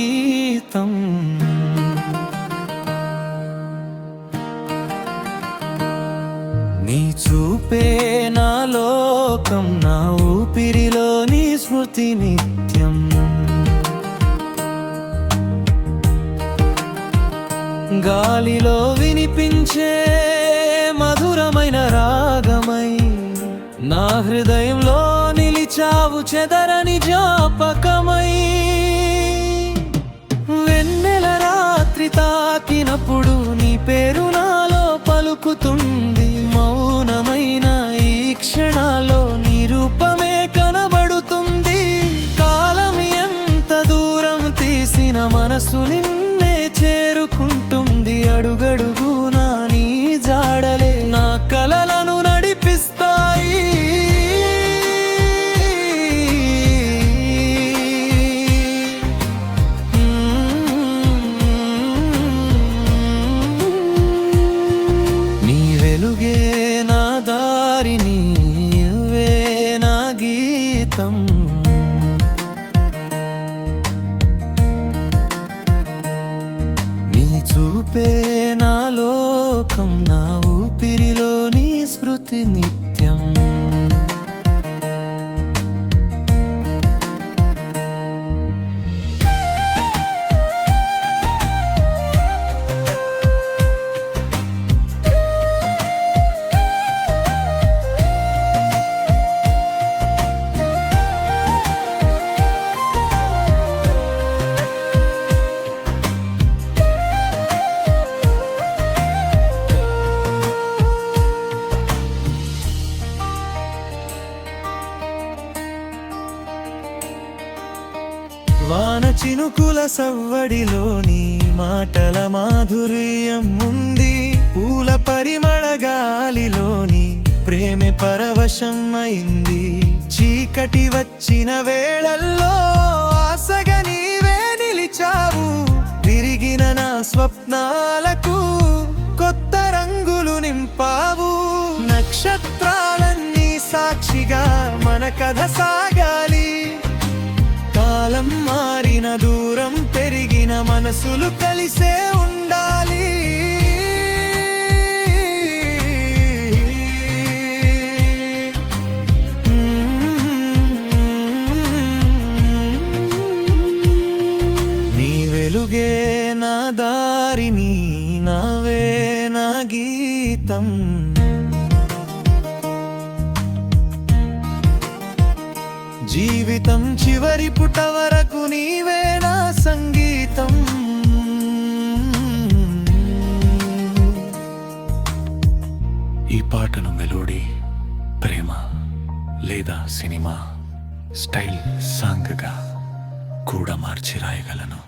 గీతం. నీ చూపే నా లోకం, నా ఊపిరిలో నీ స్మృతి నిత్యం. గాలిలో వినిపించే మధురమైన రాగమై, నా హృదయంలో నిలిచావు చెదరని జ్ఞాపకమై. వెన్నెల రాత్రి తాకినప్పుడు నీ పేరు నాలో పలుకుతుంది. మౌనమైన ఈ క్షణాల్లో నీ రూపమే కనబడుతుంది. కాలం ఎంత దూరం తీసిన మనసు నిన్నే చేరుకుంటుంది. అడుగడుగునా నీ జాడలే నా కలలను నడిపిస్తాయి. నీ వెలుగే నా దారి, నీవే నా గీతం. నీ చూపే నా లోకం, నా ఊపిరిలో నీ స్మృతి నిత్యం. వాన చినుకుల సవ్వడిలోని మాటల మాధుర్యం ఉంది. పూల పరిమళ గాలిలోని ప్రేమ పరవశం అయింది. చీకటి వచ్చిన వేళల్లో ఆశగా నీవే నిలిచావు. విరిగిన నా స్వప్నాలకు కొత్త రంగులు నింపావు. నక్షత్రాలన్నీ సాక్షిగా మన కథ సాగాలి. కాలం మారిన, దూరం పెరిగిన మనసులు కలిసే ఉండాలి. నీ వెలుగే నా దారి, నావే నా గీతం. జీవితం చివరి పుట వరకు నీవే నా సంగీతం. ఈ పాటను మెలోడీ, ప్రేమ లేదా సినిమా స్టైల్ సాంగ్గా కూడా మార్చి రాయగలను.